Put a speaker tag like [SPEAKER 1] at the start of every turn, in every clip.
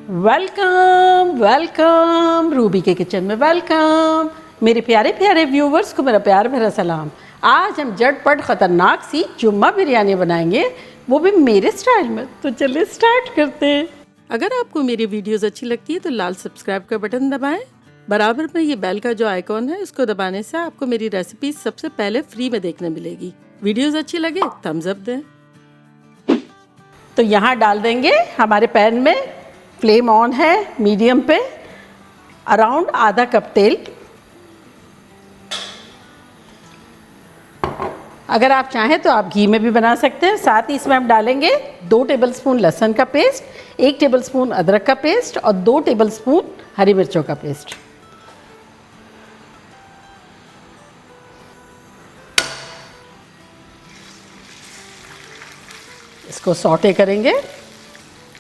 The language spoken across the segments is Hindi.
[SPEAKER 1] वेलकम वेलकम रूबी के किचन में वेलकम। मेरे प्यारे प्यारे व्यूवर्स को मेरा प्यार भरा सलाम। आज हम झटपट ख़तरनाक सी जुम्मा बिरयानी बनाएंगे, वो भी मेरे स्टाइल में। तो चलिए स्टार्ट करते हैं। अगर आपको मेरी वीडियोस अच्छी लगती है तो लाल सब्सक्राइब का बटन दबाएं। बराबर में ये बेल का जो आइकॉन है उसको दबाने से आपको मेरी रेसिपी सबसे पहले फ्री में देखने मिलेगी। वीडियोस अच्छी लगे थम्स अप दें। तो यहाँ डाल देंगे हमारे पैन में, फ्लेम ऑन है मीडियम पे, अराउंड आधा कप तेल। अगर आप चाहें तो आप घी में भी बना सकते हैं। साथ ही इसमें हम डालेंगे 2 टेबलस्पून लहसुन का पेस्ट, 1 टेबलस्पून अदरक का पेस्ट और 2 टेबलस्पून हरी मिर्चों का पेस्ट। इसको सौटे करेंगे।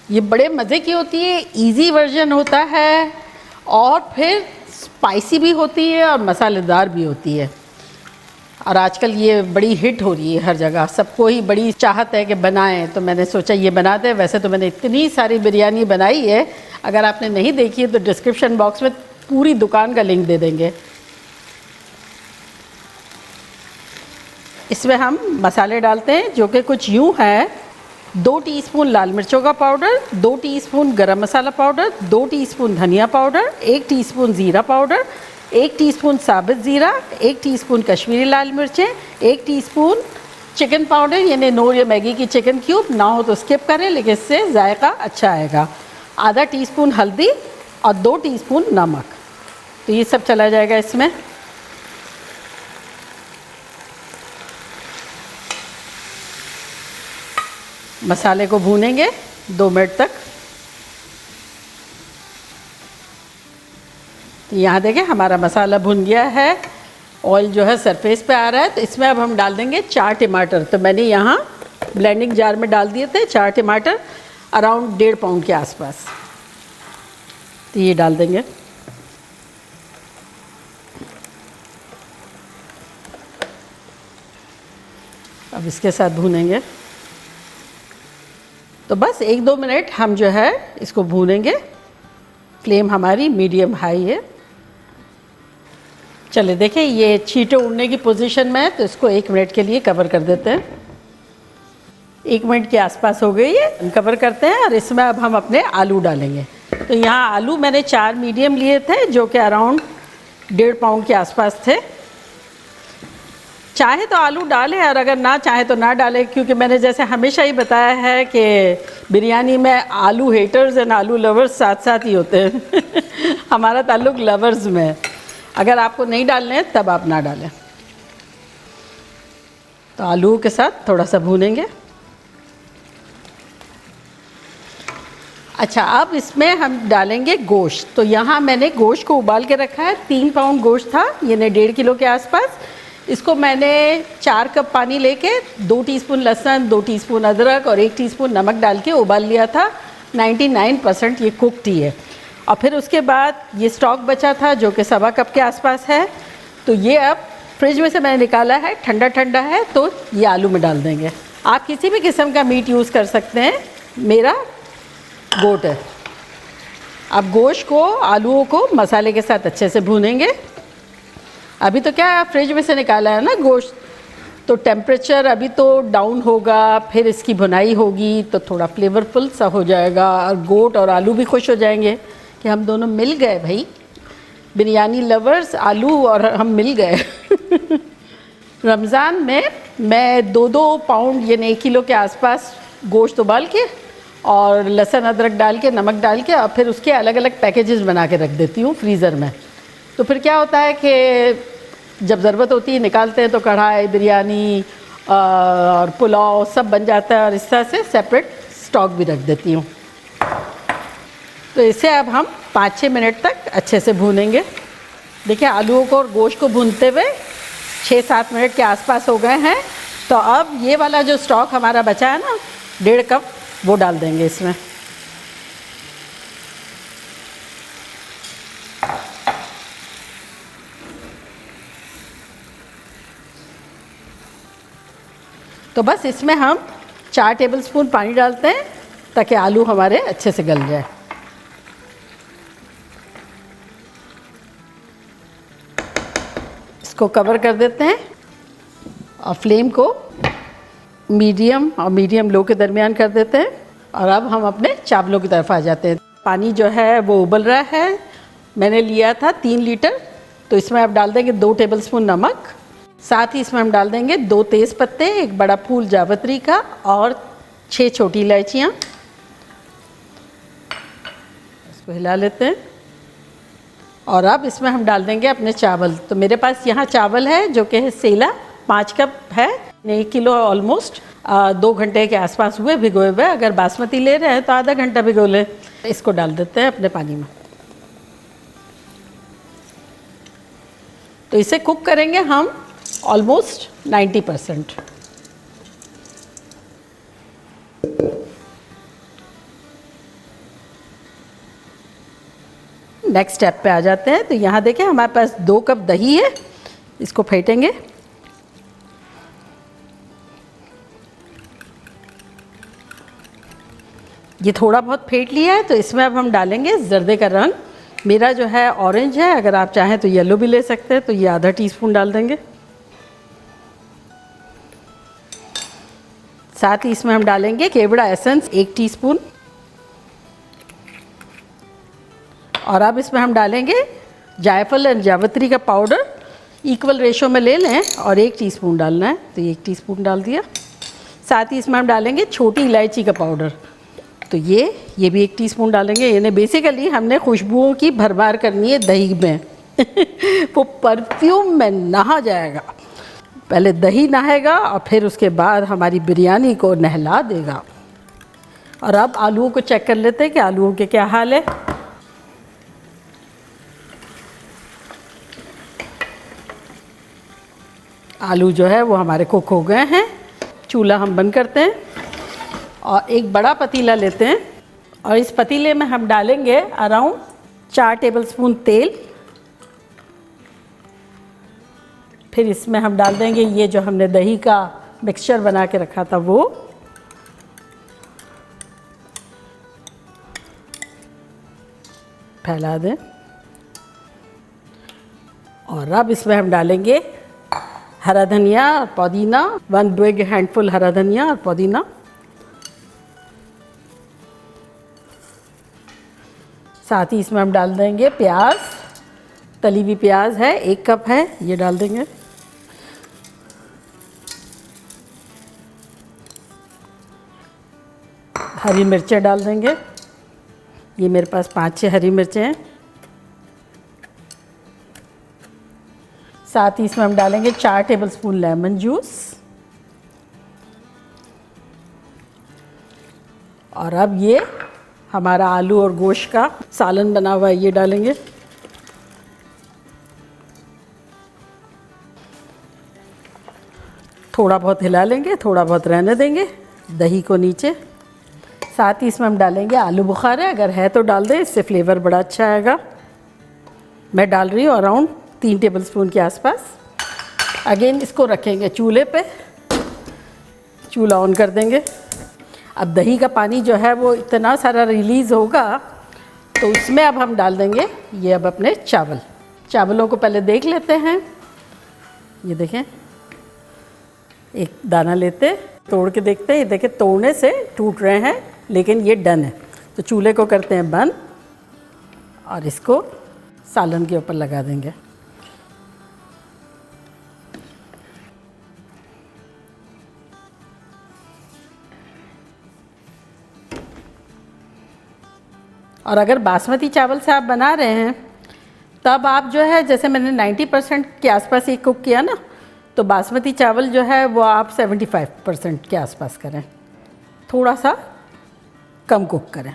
[SPEAKER 1] ये बड़े मज़े की होती है, इजी वर्जन होता है और फिर स्पाइसी भी होती है और मसालेदार भी होती है। और आजकल ये बड़ी हिट हो रही है हर जगह, सबको ही बड़ी चाहत है कि बनाएं, तो मैंने सोचा ये बना दें। वैसे तो मैंने इतनी सारी बिरयानी बनाई है, अगर आपने नहीं देखी है तो डिस्क्रिप्शन बॉक्स में पूरी दुकान का लिंक दे देंगे। इसमें हम मसाले डालते हैं जो कि कुछ यूँ है: 2 टीस्पून लाल मिर्चों का पाउडर, 2 टीस्पून गरम मसाला पाउडर, 2 टीस्पून धनिया पाउडर, 1 टीस्पून ज़ीरा पाउडर, 1 टीस्पून साबुत ज़ीरा, 1 टीस्पून कश्मीरी लाल मिर्चें, 1 टीस्पून चिकन पाउडर यानी नूर या मैगी की चिकन क्यूब, ना हो तो स्किप करें लेकिन इससे जायका अच्छा आएगा, आधा टीस्पून हल्दी और 2 टीस्पून नमक। तो ये सब चला जाएगा इसमें। मसाले को भूनेंगे 2 मिनट तक। यहाँ देखें हमारा मसाला भुन गया है, ऑयल जो है सरफेस पे आ रहा है। तो इसमें अब हम डाल देंगे 4 टमाटर। तो मैंने यहाँ ब्लेंडिंग जार में डाल दिए थे 4 टमाटर, अराउंड 1.5 पाउंड के आसपास। तो ये डाल देंगे। अब इसके साथ भूनेंगे। तो बस 1-2 मिनट हम जो है इसको भूनेंगे। फ्लेम हमारी मीडियम हाई है। चलिए देखें ये छींटे उड़ने की पोजीशन में है, तो इसको 1 मिनट के लिए कवर कर देते हैं। 1 मिनट के आसपास हो गई है, कवर करते हैं। और इसमें अब हम अपने आलू डालेंगे। तो यहाँ आलू मैंने 4 मीडियम लिए थे जो कि अराउंड 1.5 पाउंड के आसपास थे। चाहे तो आलू डालें और अगर ना चाहे तो ना डालें, क्योंकि मैंने जैसे हमेशा ही बताया है कि बिरयानी में आलू हेटर्स एंड आलू लवर्स साथ साथ ही होते हैं। हमारा ताल्लुक लवर्स में है। अगर आपको नहीं डालने हैं तब आप ना डालें। तो आलू के साथ थोड़ा सा भूनेंगे। अच्छा, अब इसमें हम डालेंगे गोश्त। तो यहाँ मैंने गोश्त को उबाल के रखा है। 3 पाउंड गोश्त था, यानी 1.5 किलो के आसपास। इसको मैंने 4 कप पानी लेके 2 टीस्पून लहसुन, 2 टीस्पून अदरक और 1 टीस्पून नमक डाल के उबाल लिया था। 99% ये कुकड ही है। और फिर उसके बाद ये स्टॉक बचा था जो कि 1.25 कप के आसपास है। तो ये अब फ्रिज में से मैंने निकाला है, ठंडा ठंडा है, तो ये आलू में डाल देंगे। आप किसी भी किस्म का मीट यूज़ कर सकते हैं, मेरा गोट है। अब गोश्त को, आलूओं को मसाले के साथ अच्छे से भूनेंगे। अभी तो क्या फ्रिज में से निकाला है ना गोश्त, तो टेम्परेचर अभी तो डाउन होगा, फिर इसकी भुनाई होगी तो थोड़ा फ्लेवरफुल सा हो जाएगा और गोट और आलू भी खुश हो जाएंगे कि हम दोनों मिल गए भाई। बिरयानी लवर्स, आलू और हम मिल गए। रमज़ान में मैं 2-2 पाउंड यानी 1 किलो के आसपास गोश्त उबाल के और लहसुन अदरक डाल के, नमक डाल के, और फिर उसके अलग अलग पैकेजेस बना के रख देती हूँ फ्रीज़र में। तो फिर क्या होता है कि जब ज़रूरत होती है निकालते हैं तो कढ़ाई, बिरयानी और पुलाव सब बन जाता है। और इस तरह से सेपरेट स्टॉक भी रख देती हूँ। तो इसे अब हम 5-6 मिनट तक अच्छे से भूनेंगे। देखिए आलूओं को और गोश्त को भूनते हुए 6-7 मिनट के आसपास हो गए हैं। तो अब ये वाला जो स्टॉक हमारा बचा है ना, 1.5 कप, वो डाल देंगे इसमें। तो बस इसमें हम 4 टेबलस्पून पानी डालते हैं ताकि आलू हमारे अच्छे से गल जाए। इसको कवर कर देते हैं और फ्लेम को मीडियम और मीडियम लो के दरमियान कर देते हैं। और अब हम अपने चावलों की तरफ आ जाते हैं। पानी जो है वो उबल रहा है। मैंने लिया था 3 लीटर, तो इसमें आप डाल देंगे 2 टेबलस्पून नमक। साथ ही इसमें हम डाल देंगे 2 तेज़ पत्ते, 1 बड़ा फूल जावित्री का और 6 छोटी इलायचियाँ। इसको हिला लेते हैं और अब इसमें हम डाल देंगे अपने चावल। तो मेरे पास यहाँ चावल है जो कि है सेला, 5 कप है, 1 किलो ऑलमोस्ट 2 घंटे के आसपास हुए भिगोए हुए। अगर बासमती ले रहे हैं तो आधा घंटा भिगो लें। इसको डाल देते हैं अपने पानी में। तो इसे कुक करेंगे हम ऑलमोस्ट 90%। नेक्स्ट स्टेप पे आ जाते हैं। तो यहाँ देखें हमारे पास 2 कप दही है, इसको फेंटेंगे। ये थोड़ा बहुत फेंट लिया है, तो इसमें अब हम डालेंगे जर्दे का रंग। मेरा जो है ऑरेंज है, अगर आप चाहें तो येलो भी ले सकते हैं। तो ये आधा टीस्पून डाल देंगे। साथ ही इसमें हम डालेंगे केवड़ा एसेंस 1 टीस्पून। और अब इसमें हम डालेंगे जायफल और जावित्री का पाउडर। इक्वल रेशो में ले लें और 1 टीस्पून डालना है, तो 1 टीस्पून डाल दिया। साथ ही इसमें हम डालेंगे छोटी इलायची का पाउडर, तो ये भी 1 टीस्पून डालेंगे। यानी बेसिकली हमने खुशबुओं की भरमार करनी है दही में वो परफ्यूम में नहा जाएगा। पहले दही नहाएगा और फिर उसके बाद हमारी बिरयानी को नहला देगा। और अब आलूओं को चेक कर लेते हैं कि आलूओं के क्या हाल है। आलू जो है वो हमारे कुक हो गए हैं। चूल्हा हम बंद करते हैं और एक बड़ा पतीला लेते हैं और इस पतीले में हम डालेंगे अराउंड 4 टेबलस्पून तेल। फिर इसमें हम डाल देंगे ये जो हमने दही का मिक्सचर बना के रखा था वो। फैला दें और अब इसमें हम डालेंगे हरा धनिया और पुदीना, 1 बिग हैंडफुल हरा धनिया और पुदीना। साथ ही इसमें हम डाल देंगे प्याज, तली हुई प्याज है 1 कप है, ये डाल देंगे। हरी मिर्चें डाल देंगे, ये मेरे पास 5-6 हरी मिर्चें हैं। साथ ही इसमें हम डालेंगे 4 टेबलस्पून लेमन जूस। और अब ये हमारा आलू और गोश्त का सालन बना हुआ है, ये डालेंगे। थोड़ा बहुत हिला लेंगे, थोड़ा बहुत रहने देंगे दही को नीचे। साथ ही इसमें हम डालेंगे आलू बुखारा, अगर है तो डाल दें, इससे फ्लेवर बड़ा अच्छा आएगा। मैं डाल रही हूँ अराउंड 3 टेबलस्पून के आसपास। अगेन इसको रखेंगे चूल्हे पे, चूल्हा ऑन कर देंगे। अब दही का पानी जो है वो इतना सारा रिलीज़ होगा, तो उसमें अब हम डाल देंगे ये अब अपने चावलों को पहले देख लेते हैं। ये देखें, एक दाना लेते, तोड़ के देखते हैं। ये देखें तोड़ने से टूट रहे हैं, लेकिन ये डन है। तो चूल्हे को करते हैं बंद और इसको सालन के ऊपर लगा देंगे। और अगर बासमती चावल से आप बना रहे हैं तब आप जो है, जैसे मैंने 90% के आसपास ही कुक किया ना, तो बासमती चावल जो है वो आप 75% के आसपास करें, थोड़ा सा कम कुक करें।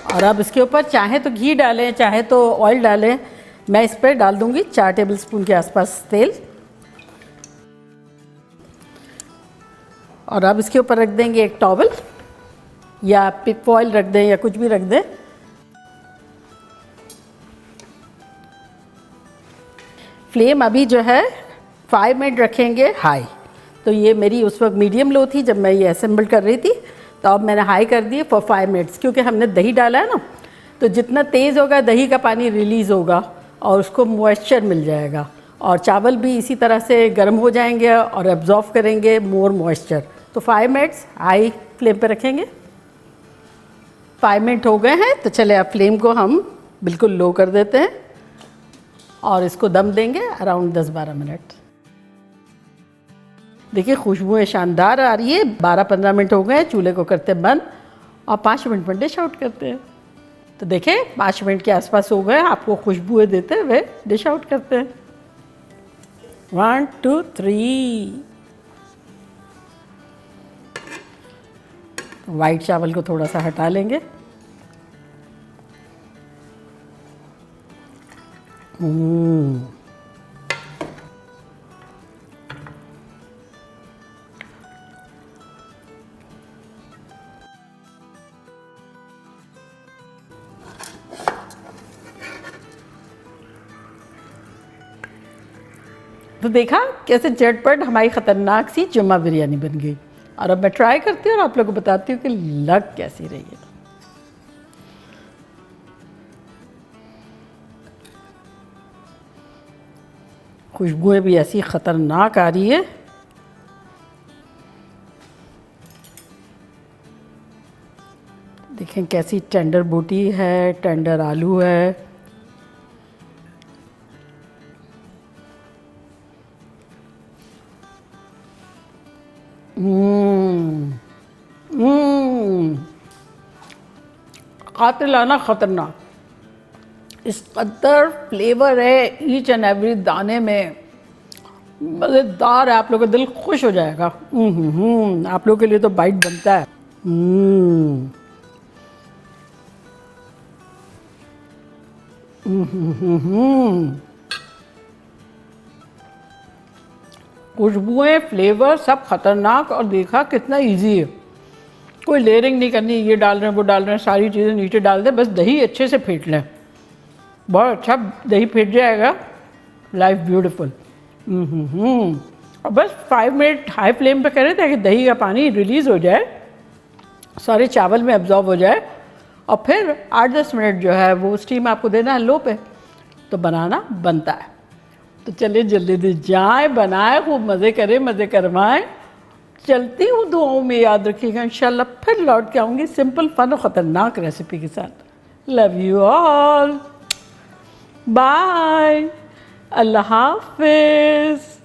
[SPEAKER 1] और अब इसके ऊपर चाहे तो घी डालें, चाहे तो ऑयल डालें। मैं इस पर डाल दूंगी 4 टेबलस्पून के आसपास तेल। और अब इसके ऊपर रख देंगे एक टॉवल या पिप फॉइल रख दें या कुछ भी रख दें। फ्लेम अभी जो है 5 मिनट रखेंगे हाई। तो ये मेरी उस वक्त मीडियम लो थी जब मैं ये असेंबल कर रही थी, तो अब मैंने हाई कर दी फॉर 5 मिनट्स, क्योंकि हमने दही डाला है ना, तो जितना तेज़ होगा दही का पानी रिलीज़ होगा और उसको मॉइस्चर मिल जाएगा, और चावल भी इसी तरह से गर्म हो जाएंगे और एब्जॉर्व करेंगे मोर मॉइस्चर। तो 5 मिनट्स हाई फ्लेम पे रखेंगे। 5 मिनट हो गए हैं, तो चले अब फ्लेम को हम बिल्कुल लो कर देते हैं और इसको दम देंगे अराउंड 10-12 मिनट। देखिए खुशबुएं शानदार आ रही है। 12-15 मिनट हो गए, चूल्हे को करते बंद और 5 मिनट में डिश आउट करते हैं। तो देखें 5 मिनट के आसपास हो गए, आपको खुशबुएं देते हुए डिश आउट करते हैं। 1 2 3। वाइट चावल को थोड़ा सा हटा लेंगे। तो देखा कैसे झटपट हमारी ख़तरनाक सी जुम्मा बिरयानी बन गई। और अब मैं ट्राई करती हूँ और आप लोगों को बताती हूँ कि लग कैसी रही है। खुशबुएं भी ऐसी ख़तरनाक आ रही है। देखें कैसी टेंडर बोटी है, टेंडर आलू है। कातिलाना ख़तरनाक, इस कदर फ्लेवर है ईच एंड एवरी दाने में, मज़ेदार है। आप लोगों का दिल खुश हो जाएगा। आप लोगों के लिए तो बाइट बनता है। खुशबुएं, फ्लेवर सब खतरनाक। और देखा कितना इजी है, कोई लेयरिंग नहीं करनी, ये डाल रहे हैं वो डाल रहे हैं, सारी चीज़ें नीचे डाल दें, बस दही अच्छे से फेंट लें। बहुत अच्छा दही फेंट जाएगा, लाइफ ब्यूटीफुल। और बस 5 मिनट हाई फ्लेम पे करें ताकि दही का पानी रिलीज़ हो जाए, सारे चावल में एब्जॉर्ब हो जाए। और फिर 8-10 मिनट जो है वो स्टीम आपको देना है लो पे, तो बनाना बनता है। तो चलिए जल्दी जल्दी जाएँ, बनाएं, खूब मज़े करें, मज़े करवाएं। चलती हूँ, दुआओं में याद रखिएगा। इंशाल्लाह फिर लौट के आऊँगी सिंपल फन और ख़तरनाक रेसिपी के साथ। लव यू ऑल, बाय, अल्लाह हाफिज़।